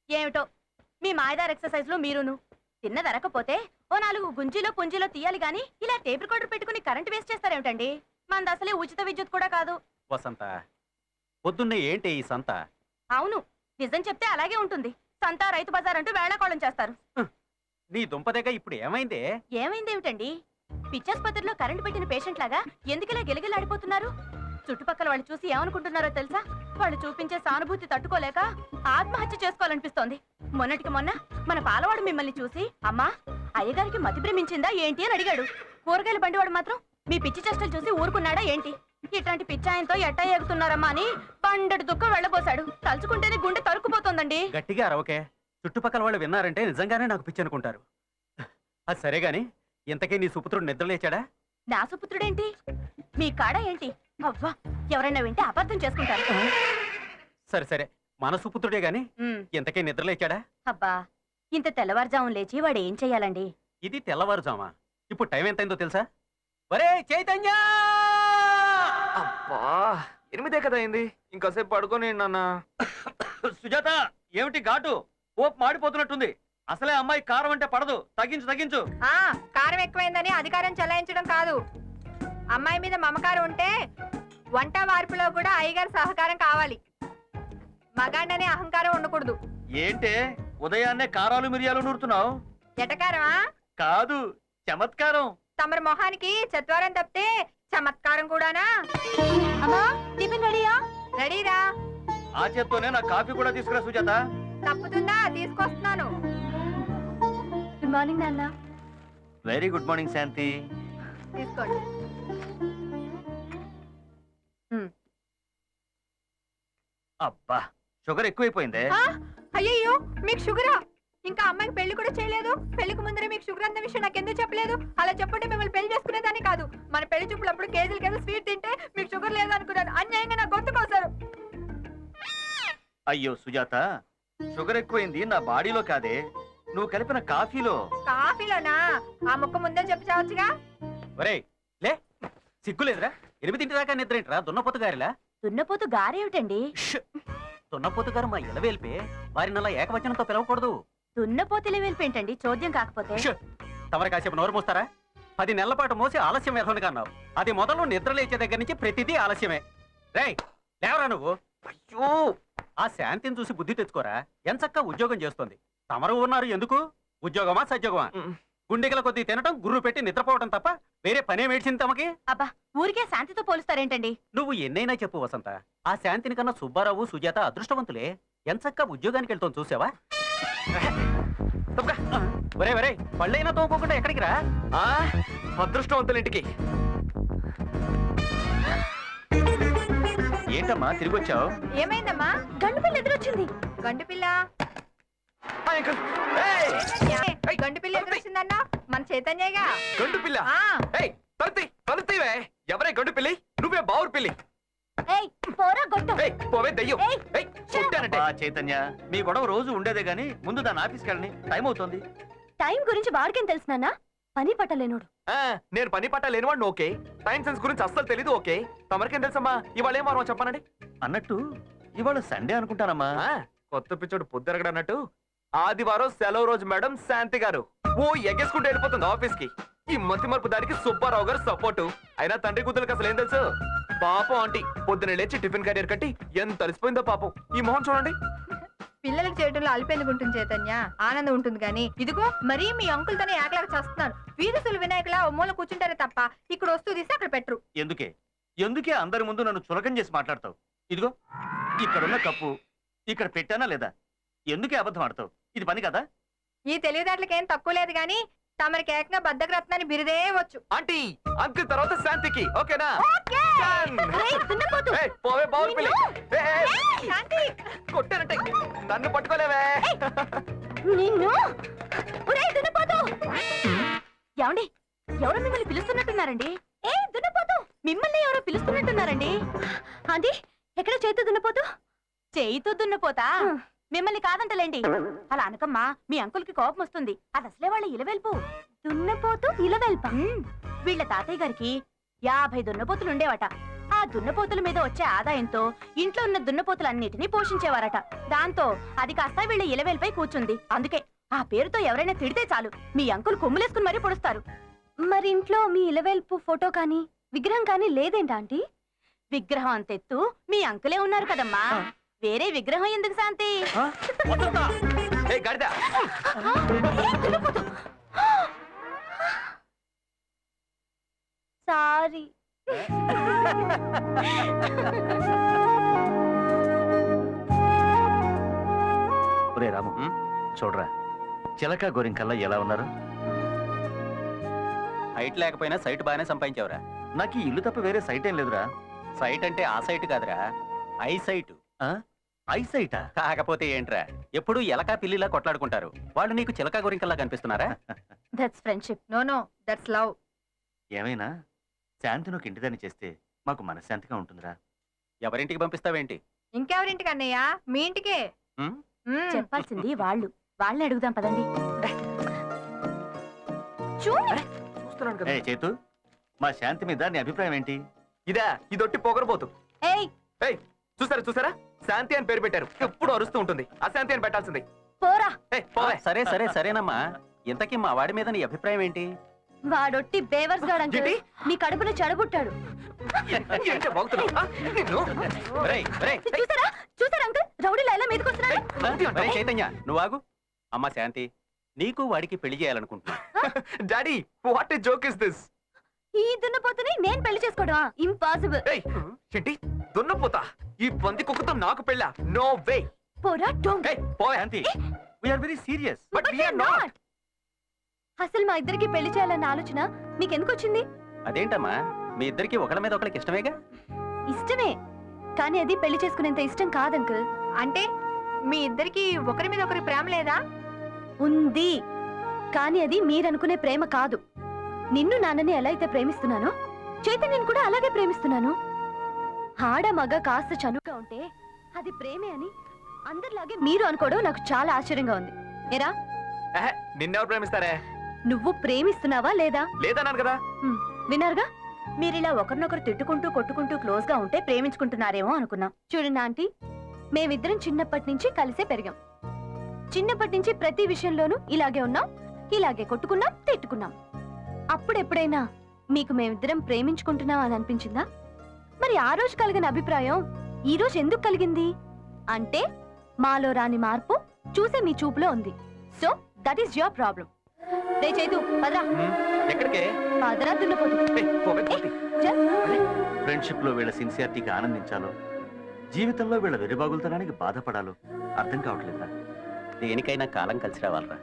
ఏమిటో మీ మాయదార్ ఎక్సర్సైజ్లు మీరును తిన్నదరకపోతే ఓ 4 గుంజీలో పుంజీలో తీయాలి గాని ఇలా టేప్ రికార్డర్ పెట్టుకుని కరెంట్ వేస్ట్ చేస్తారేమిటండి? మనది అసలే ఉచిత విద్యుత్ కూడా కాదు. వసంత, పొద్దున్నే ఏంటి ఈ సంత? అవును, నిజం చెప్తే అలాగే ఉంటుంది. సంత, రైతు బజార్ అంటూ వేళాకోళం చేస్తారు. నీ దుంపదేగా ఇప్పుడు ఏమైందే? ఏమైందేమిటండి? పిచ్చాసుపత్రిలో కరెంట్ పెట్టిన పేషెంట్ లాగా ఎందుకిలా గిలగిలాడిపోతున్నారు? చుట్టుపక్కల వాళ్ళు చూసి ఏమనుకుంటున్నారో తెలుసా? వాళ్ళు చూపించే సానుభూతి తట్టుకోలేక ఆత్మహత్య చేసుకోవాలనిపిస్తోంది. మొన్నటికి మొన్న మన పాలవాడు మిమ్మల్ని చూసి అమ్మా అయ్యగారికి మతి భ్రమించిందా ఏంటి అని అడిగాడు. కూరగాయల బండివాడు మాత్రం మీ పిచ్చి చేష్టలు చూసి ఊరుకున్నాడా ఏంటి? ఇట్లాంటి పిచ్చాయంతో ఎట్టా ఎగుతున్నారమ్మా అని పండటి దుఃఖం వెళ్ళబోసాడు. తలుచుకుంటేనే గుండె తరుక్కుపోతోందండి. గట్టిగా అరవకే, చుట్టుపక్కల వాళ్ళు విన్నారంటే నిజంగానే నాకు పిచ్చి అనుకుంటారు. అది సరే గాని, ఇంతకీ నీ సుపుత్రుడు నిద్రలేచాడా? నా సుపుత్రుడేంటి? మీ కాడ ఏంటి? అవ్వా, ఎవరైనా వింటే అబద్ధం చేసుకుంటారు. సరే సరే, మన సుపుత్రుడే గాని ఇంతకీ నిద్రలేచాడా? అబ్బా, ఇంత తెల్లవారుజాము లేచి వాడు ఏం చెయ్యాలండి? ఇది తెల్లవారుజామా? ఇప్పుడు టైం ఎంతైందో తెలుసా? ఒరే చైతన్య! అబ్బా 8 కదా అయింది, ఇంకాసేపు పడుకొని నాన్న. సుజాత, ఏమిటి ఘాటు? పోపు మాడిపోతున్నట్టుంది. అసలే అమ్మాయి కారం అంటే పడదు. తగ్గించు తగ్గించు. కారం ఎక్కువైందని అధికారం చెలాయించడం కాదు. అమ్మాయి మీద మమకారం ఉంటే వంట వార్పులో కూడా అయ్యగారి సహకారం కావాలి. మగాండనే అహంకారం ఉండకూడదు. ఏంటే ఉదయాన్నే కారాలు మిరియాలు నూరుతున్నావు? ఎటకారమా? కాదు, చమత్కారం. తమరి మొహానికి చత్వారం తప్పితే చమత్కారం కూడానా? అమ్మా, టిఫిన్ రెడీయా? రెడీరా. ఆ చేత్తోనే నా కాఫీ కూడా తీసుకురా సుజాత. తప్పుతుందా? తీసుకొస్తున్నాను. గుడ్ మార్నింగ్ నాన్న. వెరీ గుడ్ మార్నింగ్ శాంతి. తీసుకోండి. అబ్బా, షుగర్ ఎక్కువైపోయిందే. అయ్యయ్యో, మీకు షుగరా? ఇంకా అమ్మాయికి పెళ్లి కూడా చేయలేదు. పెళ్లికి ముందరే మీకు షుగర్ అన్న విషయం నాకు ఎందుకు చెప్పలేదు? అలా చెప్పండి మిమ్మల్ని పెళ్లి చేసుకునేదాన్ని కాదు. మన పెళ్లి చూపులప్పుడు కేజీలు స్వీట్ తింటే మీకు షుగర్ లేదనుకున్నాను. అన్యాయంగా నా గొంతు కోసారు. అయ్యో సుజాత, షుగర్ ఎక్కువైంది నా బాడీలో కాదే, నువ్వు కలిపిన కాఫీలో. కాఫీలోనా? ఆ ముక్క ముందే చెప్పి చావచ్చుగా. ఒరే లే, సిగ్గులేదురా? 8 దాకా నిద్ర ఏంట్రా దున్నపోతు గారిలా? దున్నపోతు గారేమిటండి? దున్నపోతు గారు మా ఇలవేల్పే, వారిని అలా ఏకవచనంతో పిలవకూడదు. దున్నపోతులే వెళ్ళిపోయింటండి చోద్యం కాకపోతే. తమరు కాసేపు నోరు మోస్తారా? 10 నెలల పాటు మోసి ఆలస్యం వ్యర్థం అన్నావు. అది మొదలు నిద్ర లేచే దగ్గర నుంచి ప్రతిదీ ఆలస్యమే. రేయ్ లేవరా నువ్వు. అయ్యో, ఆ శాంతిని చూసి బుద్ధి తెచ్చుకోరా. ఎంచక్కా ఉద్యోగం చేస్తోంది. తమరు ఉన్నారు ఎందుకు? ఉద్యోగమా సద్యోగమా? గుండెగల కొద్దీ తినటం, గుర్రు పెట్టి నిద్రపోవటం తప్ప వేరే పనే మేడ్చింది తమకి? అబ్బా, ఊరికే శాంతితో పోలుస్తారేంటంటే? నువ్వు ఎన్నైనా చెప్పు వసంత, ఆ శాంతిని కన్నా సుబ్బారావు, సుజాత అదృష్టవంతులే. ఎంచక్కా ఉద్యోగానికి వెళ్తాం చూసావా? ఒరే ఒరే, పళ్ళైనా తోముకోకుండా ఎక్కడికి రా? అదృష్టవంతుల ఇంటికి. ఏంటమ్మా తిరిగి వచ్చావు? ఏమైందమ్మా? గండు పిల్ల ఎదురొచ్చింది. గండు పిల్ల? గండు పిల్ల ఎదురొచ్చిందన్నా? మన చైతన్యగా. గండు పిల్ల? తలుతీవే. ఎవరే గండు పిల్లి? నువ్వే బావురు పిల్లి. పోవే దయ్యం. చైతన్య, మీ గొడవ రోజు ఉండేదే గాని ముందు దాని ఆఫీస్కి వెళ్ళని. టైం అవుతుంది. టైం గురించి వాడికేం తెలుసు నాన్న? పని పట్టలేనోడు. నేను పని పట్ట లేనివాడిని ఓకే, టైం సెన్స్ గురించి అస్సలు తెలీదు ఓకే. తమరికేం తెలుసమ్మా ఇవాళ ఏం వారం చెప్పానండి? అన్నట్టు ఇవాళ సండే అనుకుంటానమ్మా. కొత్త పిచ్చోడు పొద్దురగడన్నట్టు ఆదివారం సెలవు రోజు మేడం శాంతి గారు ఓ ఎగేసుకుంటూ వెళ్ళిపోతుంది ఆఫీస్ కి. ఈ మతి మరుపు దానికి సుబ్బారావు గారు సపోర్టు. అయినా తండ్రి కూతురికి అసలు ఏం తెలుసు? పాపం ఆంటీ పొద్దున లేచి టిఫిన్ క్యారియర్ కట్టి ఎంత అలసిపోయిందో పాపం. ఈ మొహం చూడండి. పిల్లలకి చేయడంలో అలిపేందుకు ఉంటుంది చైతన్య, ఆనందం ఉంటుంది గానీ ఇదిగో మరీ మీ అంకుల్ తోనే ఏకలాగా చేస్తున్నాను. వీరసులు వినాయకులా ఓ మూల కూర్చుంటారే తప్ప ఇక్కడ వస్తువు తీసి అక్కడ పెట్టరు. ఎందుకే అందరి ముందు నన్ను చులకం చేసి మాట్లాడతావు? ఇదిగో ఇక్కడున్న కప్పు ఇక్కడ పెట్టానా లేదా? ఎందుకే అబద్ధం ఆడతావు? ఇది పని కదా? ఈ తెలివిదాట్లకేం తక్కువ లేదు గానీ తమరికి ఏకంగా బద్దకరత్నాన్ని బిరుదే వచ్చు. ఆంటీ అంకుల్ తర్వాత శాంతికి ఓకేనా? పోవే బావురు పిల్లి. కొట్టానంటే నన్ను పట్టుకోలేవే. ఏమండి, ఎవరో మిమ్మల్ని పిలుస్తున్నట్టున్నారండి. మిమ్మల్ని ఎవరో పిలుస్తున్నట్టున్నారండి. అది ఎక్కడ చేతు దున్నపోతూ? చేయితో దున్నపోతా? మిమ్మల్ని కాదంటలేండి. అలా అనకమ్మా, మీ అంకుల్కి కోపం వస్తుంది. అది అసలే వాళ్ళ ఇలవెల్పు. దున్నపోతూ ఇలవెల్ప? వీళ్ళ తాతయ్య గారికి 50 దున్నపోతులు ఉండేవట. ఆ దున్నపోతుల మీద వచ్చే ఆదాయంతో ఇంట్లో ఉన్న దున్నపోతులన్నిటినీ పోషించేవారట. దాంతో అది కాస్త వీళ్ళ ఇలవేల్పై కూర్చుంది. అందుకే ఆ పేరుతో ఎవరైనా తిడితే చాలు మీ అంకుల్ కొమ్ములేసుకుని మరీ పొడుస్తారు. మరి ఇంట్లో మీ ఇలవేల్పు ఫోటో కానీ విగ్రహం కానీ లేదేంటి? విగ్రహం అంతెత్తు మీ అంకులే ఉన్నారు కదమ్మా, వేరే విగ్రహం ఎందుకు శాంతి? ఏ గాడిద సారీ. ఒరే రాము, చూడరా చిలక గోరింకల్లా ఎలా ఉన్నారు? హైట్ లేకపోయినా సైట్ బాగానే సంపాదించావురా. నాకు ఈ ఇల్లు తప్ప వేరే సైట్ ఏం లేదురా. సైట్ అంటే ఆ సైట్ కాదురా, ఐ సైట్. ఐ సైటా? కాకపోతే ఏంట్రా, ఎప్పుడు ఎలకా పిల్లిలా కొట్లాడుకుంటారు. వాళ్ళు నీకు చిలకా గోరింకల్లా కనిపిస్తున్నారా? That's friendship. No that's love. ఏమైనా శాంతిని ఒక ఇంటిదాన్ని చేస్తే మాకు మనశ్శాంతిగా ఉంటుందిరా. ఎవరింటికి పంపిస్తావేంటి? ఇంకెవరింటికి అన్నయ్య? మీ ఇంటికే. ఉమ్, చెప్పాల్సింది వాళ్ళని అడుగుదాం పదండి. చూడు. చూస్తున్నాను కదా. ఏ చేతు, మా శాంతి మీద నీ అభిప్రాయం ఏంటి? ఇదా ఇదొట్టి పొగరబోతు. ఏయ్ ఏయ్ చూసారా శాంతి అని పేరు పెట్టారు. ఎప్పుడు అరుస్తూ ఉంటుంది. అశాంతి అని పెట్టాల్సింది. పోరా. ఏయ్, పోవే. సరేనమ్మా. ఇంతకీ మా వాడి మీద నీ అభిప్రాయం ఏంటి? వాడొట్టి బేవర్స్ గాడు అంకుల్. ఏంటి? మీ కడుపులో చెడబుట్టాడు. ఏంటి బాగుతున్నావు? నిన్ను చూసారా అంకుల్, రౌడీలు ఎలా మీదకొస్తున్నాడు? ఒరేయ్ చైతన్య, నువ్వు ఆగు. అమ్మా శాంతి, నీకు వాడికి పెళ్లి చేయాలనుకుంటున్నా. Daddy what a joke is this? ఈ దున్నపోతుని నేను పెళ్లి చేసుకోవడమా? ఇంపాసిబుల్. ఏయ్ ఏంటి దున్నపోతా? ఈ పంది కుక్కతో నాకు పెళ్ళా? No way. పోరా డోంట్. ఏయ్ పోవే. Shanti, we are very serious. But we are not. అసలు మా ఇద్దరికి పెళ్లి చేయాలన్న ఆలోచన మీకెందుకు వచ్చింది? అదేంటమ్మా, మీ ఇద్దరికి ఒకళ్ళ మీద ఒకళ్ళకి ఇష్టమేగా? ఇష్టమే, కానీ అది పెళ్లి చేసుకునేంత ఇష్టం కాదు అంకుల్. అంటే మీ ఇద్దరికి ఒకరి మీద ఒకరి ప్రేమ లేదా? ఉంది, కానీ అది మీరనుకునే ప్రేమ కాదు. నిన్ను నాన్నని ఎలా అయితే ప్రేమిస్తున్నానో చైతన్యని కూడా అలాగే ప్రేమిస్తున్నాను. ఆడ మగ కాస్త చనువుగా ఉంటే అది ప్రేమే అని అందరిలాగే మీరు అనుకోవడం నాకు చాలా ఆశ్చర్యంగా ఉంది. ఏరా, నిన్నెవరు ప్రేమిస్తారే? నువ్వు ప్రేమిస్తున్నావా లేదా? లేదన్నాను కదా. విన్నారుగా, మీరిలా ఒకరినొకరు తిట్టుకుంటూ కొట్టుకుంటూ క్లోజ్ గా ఉంటే ప్రేమించుకుంటున్నారేమో అనుకున్నాం. చూడండి ఆంటీ, మేమిద్దరం చిన్నప్పటి నుంచి కలిసే పెరిగాం. చిన్నప్పటి నుంచి ప్రతి విషయంలోనూ ఇలాగే ఉన్నాం, ఇలాగే కొట్టుకున్నాం, తిట్టుకున్నాం. అప్పుడెప్పుడైనా మీకు మేమిద్దరం ప్రేమించుకుంటున్నాం అని అనిపించిందా? మరి ఆ రోజు కలిగిన అభిప్రాయం ఈ రోజు ఎందుకు కలిగింది అంటే మాలో రాని మార్పు చూసే మీ చూపులో ఉంది. So that is your problem. రే చైతు, పదరా. ఎక్కడికే? పదరా దున్నపోతు. ఏయ్, పోవే, పోతే. చల్. ఫ్రెండ్షిప్ లో వీళ్ళ సిన్సియారిటీకి ఆనందించాలో, జీవితంలో వీళ్ళ వెరిబాగులతనానికి బాధపడాలో అర్థం కావట్లేదా? దేనికైనా కాలం కలిసి రావాలరా.